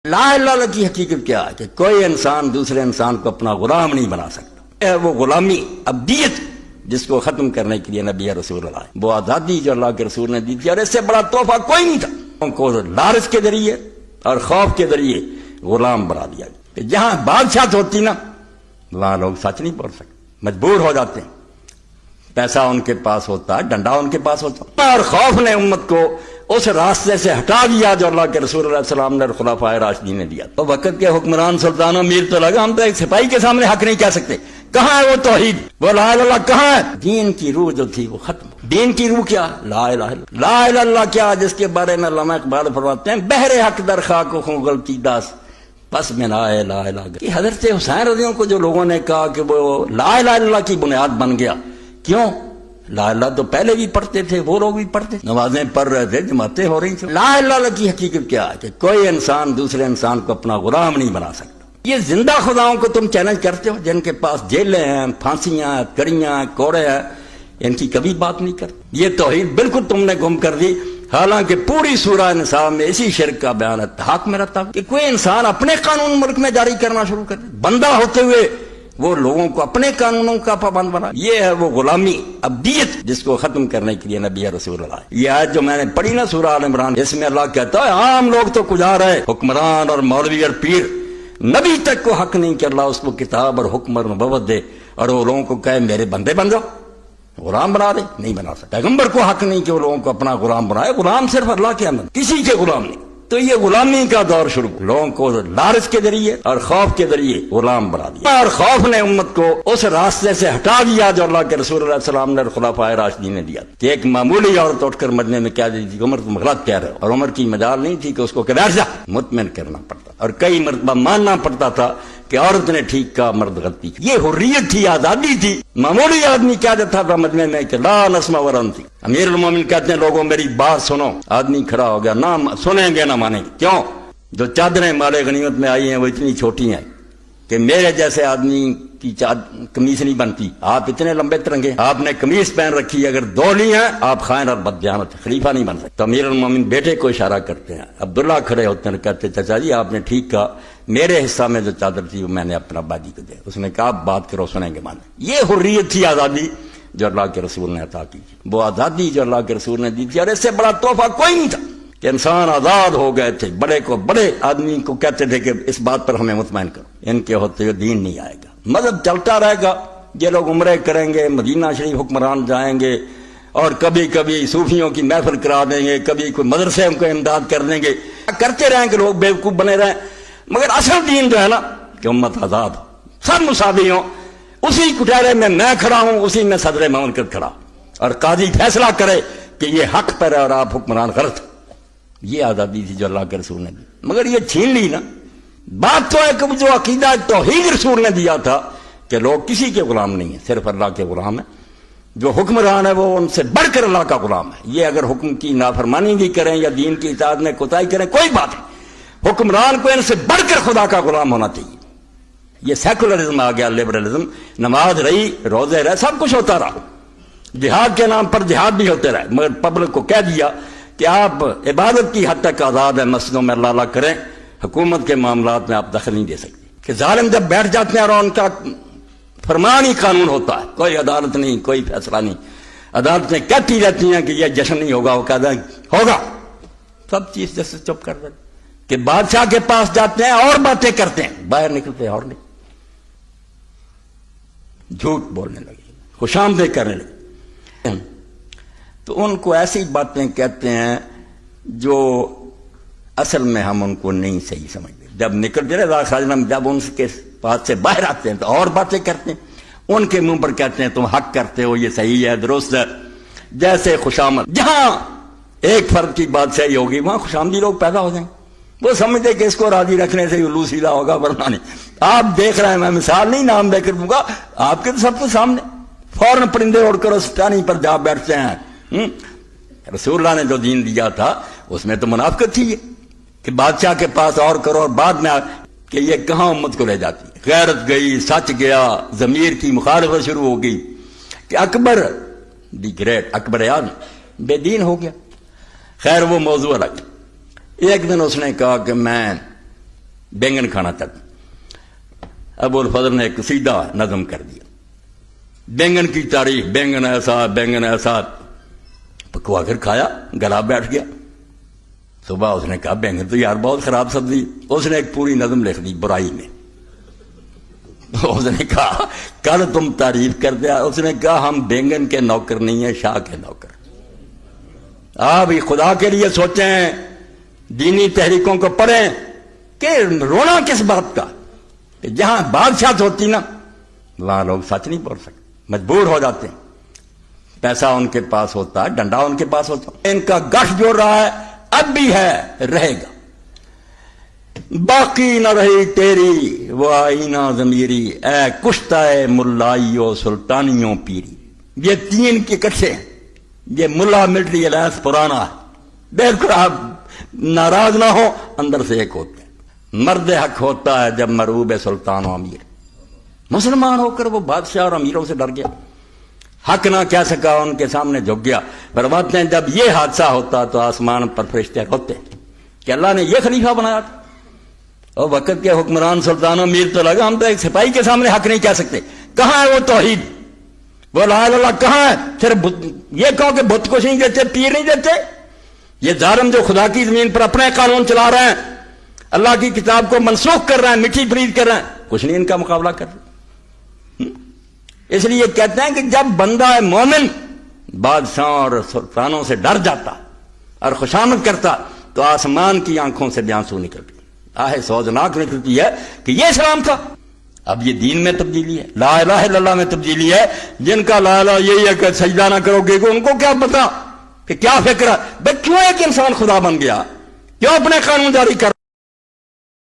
لا الہ الا کی حقیقت کیا ہے کہ کوئی انسان دوسرے انسان کو اپنا غلام نہیں بنا سکتا. وہ غلامی ابدیت جس کو ختم کرنے کے لیے نبی رسول اللہ وہ آزادی جو اللہ کے رسول نے دی تھی، اور اس سے بڑا تحفہ کوئی نہیں تھا. ان کو لالچ کے ذریعے اور خوف کے ذریعے غلام بنا دیا گیا. جہاں بادشاہت ہوتی نا وہاں لوگ سچ نہیں بول سکتے، مجبور ہو جاتے ہیں. پیسہ ان کے پاس ہوتا ہے، ڈنڈا ان کے پاس ہوتا ہے، اور خوف نے امت کو اس راستے سے ہٹا دیا جو اللہ کے رسول اللہ علیہ السلام نے خلفائے راشدین نے دیا. تو وقت کے حکمران سلطان امیر تو لگا ہم تو ایک سپاہی کے سامنے حق نہیں کہہ سکتے. کہاں ہے وہ توحید، وہ لا الہ الا اللہ کہاں ہے؟ دین کی روح جو تھی وہ ختم. دین کی روح کیا؟ لا الہ الا اللہ. لا الہ الا اللہ کیا، جس کے بارے میں علامہ اقبال فرماتے ہیں بہر حق در خاک و خوں غلطی داس پس میں لا الہ الا اللہ. کہ حضرت حسین رضی اللہ عنہ کو جو لوگوں نے کہا کہ وہ لا الہ الا اللہ کی بنیاد بن گیا، کیوں؟ لا الہ تو پہلے بھی پڑھتے تھے، وہ لوگ بھی پڑھتے، نمازیں پڑھ رہے تھے، جماعتیں ہو رہی تھیں. لا الہ الا اللہ کی حقیقت کیا ہے کہ کوئی انسان دوسرے انسان کو اپنا غلام نہیں بنا سکتا. یہ زندہ خداؤں کو تم چیلنج کرتے ہو جن کے پاس جیلیں ہیں، پھانسیاں، کڑیاں، کوڑے ہیں، ان کی کبھی بات نہیں کرتے. یہ توحید بالکل تم نے گم کر دی. حالانکہ پوری سورہ نساء میں اسی شرک کا بیان ہے. حق میں رہتا کہ کوئی انسان اپنے قانون ملک میں جاری کرنا شروع کر دے، بندہ ہوتے ہوئے وہ لوگوں کو اپنے قانونوں کا پابند بنا. یہ ہے وہ غلامی ابدیت جس کو ختم کرنے کے لیے نبی رسول اللہ. یہ آیت جو میں نے پڑھی نا سورہ آل عمران، اس میں اللہ کہتا ہے عام لوگ تو کجا رہے، حکمران اور مولوی اور پیر، نبی تک کو حق نہیں کہ اللہ اس کو کتاب اور حکم اور نبوت دے اور وہ لوگوں کو کہے میرے بندے بن جاؤ، غلام بنا دے. نہیں بنا سکتا. پیغمبر کو حق نہیں کہ وہ لوگوں کو اپنا غلام بنائے. غلام صرف اللہ کے اندر، کسی کے غلام نہیں. تو یہ غلامی کا دور شروع، لوگوں کو لالچ کے ذریعے اور خوف کے ذریعے غلام بنا دیا، اور خوف نے امت کو اس راستے سے ہٹا دیا جو اللہ کے رسول اللہ علیہ السلام نے خلفائے راشدین نے دیا. کہ ایک معمولی عورت اٹھ کر مدینے میں کہہ دیتی تھی عمر تم غلط کہہ رہے ہو، اور عمر کی مجال نہیں تھی کہ اس کو کہ بیٹھ جا، مطمئن کرنا پڑتا، اور کئی مرتبہ ماننا پڑتا تھا کہ عورت نے ٹھیک کہا، مرد غلطی کی. یہ حریت تھی، آزادی تھی. معمولی آدمی کہہ دیتا تھا مدینے میں کہ لا نسمع ورن تھی. امیر المومن کہتے ہیں لوگوں میری بات سنو. آدمی کھڑا ہو گیا، نہ سنیں گے نہ مانیں گے. کیوں؟ جو چادریں مال غنیمت میں آئی ہیں وہ اتنی چھوٹی ہیں کہ میرے جیسے آدمی کی قمیص نہیں بنتی. آپ اتنے لمبے ترنگے، آپ نے قمیص پہن رکھی، اگر دو لی ہیں آپ خائن اور بددیانت، خلیفہ نہیں بن سکتے. تو امیر المومن بیٹے کو اشارہ کرتے ہیں، عبداللہ کھڑے ہوتے ہیں، کہتے چچا جی آپ نے ٹھیک کہا، میرے حصہ میں جو چادر تھی وہ میں نے اپنا بادی کو دیا. اس نے کہا بات کرو، سنیں گے مانیں. یہ حریت تھی، آزادی جو اللہ کے رسول نے عطا کی تھی. وہ آزادی جو اللہ کے رسول نے دی تھی، اور اس سے بڑا تحفہ کوئی نہیں تھا کہ انسان آزاد ہو گئے تھے. بڑے کو بڑے آدمی کو کہتے تھے کہ اس بات پر ہمیں مطمئن کرو، ان کے ہوتے ہوئے دین نہیں آئے گا، مذہب چلتا رہے گا. یہ لوگ عمرے کریں گے، مدینہ شریف حکمران جائیں گے، اور کبھی کبھی صوفیوں کی محفل کرا دیں گے، کبھی کوئی مدرسے کو امداد کر دیں گے، کرتے رہیں کہ لوگ بیوقوف بنے رہیں. مگر اصل دین جو ہے نا کہ امت آزاد ہو، سب مساوی ہوں. اسی کٹہرے میں میں کھڑا ہوں، اسی میں صدر مملکت کھڑا، اور قاضی فیصلہ کرے کہ یہ حق پر ہے اور آپ حکمران غلط. یہ آزادی تھی جو اللہ کے رسول نے دی. مگر یہ چھین لی نا. بات تو ہے کہ جو عقیدہ توحید رسول نے دیا تھا کہ لوگ کسی کے غلام نہیں ہیں، صرف اللہ کے غلام ہیں. جو حکمران ہے وہ ان سے بڑھ کر اللہ کا غلام ہے. یہ اگر حکم کی نافرمانی بھی کریں یا دین کی اطاعت میں کوتاہی کریں کوئی بات نہیں، حکمران کو ان سے بڑھ کر خدا کا غلام ہونا چاہیے. یہ سیکولرزم آ گیا، لبرلزم. نماز رہی، روزے رہے، سب کچھ ہوتا رہا، جہاد کے نام پر جہاد بھی ہوتے رہے، مگر پبلک کو کہہ دیا کہ آپ عبادت کی حد تک آزاد ہیں، مسجدوں میں اللہ اللہ کریں، حکومت کے معاملات میں آپ دخل نہیں دے سکتے. کہ ظالم جب بیٹھ جاتے ہیں اور ان کا فرمان ہی قانون ہوتا ہے، کوئی عدالت نہیں، کوئی فیصلہ نہیں. عدالتیں کہتی رہتی ہیں کہ یہ جشن نہیں ہوگا، وہ کہتے ہیں ہوگا. سب چیز جیسے چپ کر دیتے کہ بادشاہ کے پاس جاتے ہیں اور باتیں کرتے ہیں، باہر نکلتے ہیں اور نہیں، جھوٹ بولنے لگے، خوشامدیں کرنے لگے. تو ان کو ایسی باتیں کہتے ہیں جو اصل میں ہم ان کو نہیں صحیح سمجھتے. جب نکلتے رہے جب ان کے پاس سے باہر آتے ہیں تو اور باتیں کرتے ہیں، ان کے منہ پر کہتے ہیں تم حق کرتے ہو، یہ صحیح ہے، درست ہے. جیسے خوشامد، جہاں ایک فرد کی بات صحیح ہوگی وہاں خوشامدی لوگ پیدا ہو جائیں. وہ سمجھتے کہ اس کو راضی رکھنے سے الو سیدھا ہوگا، ورنہ نہیں. آپ دیکھ رہے ہیں، میں مثال نہیں نام دے کر دوں گا، آپ کے تو سب کے سامنے فوراً پرندے اڑ کر اس ٹہنی پر جا بیٹھتے ہیں. رسول اللہ نے جو دین دیا تھا اس میں تو منافقت تھی کہ بادشاہ کے پاس اور کرو، اور بعد میں کہ یہ کہاں امت کو لے جاتی. غیرت گئی، سچ گیا، ضمیر کی مخالفت شروع ہو گئی. کہ اکبر دی گریٹ، اکبر اعظم بے دین ہو گیا. خیر وہ موضوع الگ. ایک دن اس نے کہا کہ میں بینگن کھانا چاہتا ہوں۔ ابو الفضل نے ایک قصیدہ نظم کر دیا، بینگن کی تعریف، بینگن ایسا بینگن ایسا، پکوا کر کھایا، گلا بیٹھ گیا۔ صبح اس نے کہا بینگن تو یار بہت خراب سبزی، اس نے ایک پوری نظم لکھ دی برائی میں۔ اس نے کہا کل تم تعریف کر دیا، اس نے کہا ہم بینگن کے نوکر نہیں ہیں، شاہ کے نوکر۔ آپ خدا کے لیے سوچیں، دینی تحریکوں کو پڑھیں کہ رونا کس بات کا، کہ جہاں بادشاہت ہوتی نا وہاں لوگ سچ نہیں بول سکتے، مجبور ہو جاتے ہیں۔ پیسہ ان کے پاس ہوتا ہے، ڈنڈا ان کے پاس ہوتا ہے، ان کا گٹھ جوڑ رہا ہے، اب بھی ہے، رہے گا۔ باقی نہ رہی تیری وہ آئینہ ضمیری، اے کشتہ ملائیو سلطانیوں پیری۔ یہ تین کے کٹھے ہیں، یہ ملا ملٹری الائنس پرانا ہے، بالکل آپ ناراض نہ ہو، اندر سے ایک ہوتے ہیں۔ مرد حق ہوتا ہے جب مرعوب سلطان و امیر، مسلمان ہو کر وہ بادشاہ اور امیروں سے ڈر گیا، حق نہ کہہ سکا، ان کے سامنے جھک گیا۔ فرماتے ہیں جب یہ حادثہ ہوتا تو آسمان پر فرشتے روتے کہ اللہ نے یہ خلیفہ بنایا تھا، اور وقت کے حکمران سلطان و امیر تو لگا ہم تو ایک سپاہی کے سامنے حق نہیں کہہ سکتے۔ کہاں ہے وہ توحید، وہ لا الہ الا اللہ کہاں ہے؟ صرف یہ کہو کہ بت کچھ نہیں دیتے، پیر نہیں دیتے۔ یہ ظالم جو خدا کی زمین پر اپنے قانون چلا رہے ہیں، اللہ کی کتاب کو منسوخ کر رہے ہیں، مٹی پرید کر رہے ہیں، کچھ نہیں ان کا مقابلہ کر رہے۔ اس لیے کہتے ہیں کہ جب بندہ مومن بادشاہوں اور سلطانوں سے ڈر جاتا اور خوشامد کرتا تو آسمان کی آنکھوں سے بھی آنسو نکلتی، آہ سوزناک نکلتی ہے کہ یہ اسلام تھا۔ اب یہ دین میں تبدیلی ہے، لا الہ الا اللہ میں تبدیلی ہے۔ جن کا لا الہ یہی ہے کہ سجدہ نہ کرو گے، ان کو کیا پتا کہ کیا فکر ہے؟ بھئی کیوں ایک انسان خدا بن گیا؟ کیوں اپنے قانون جاری کر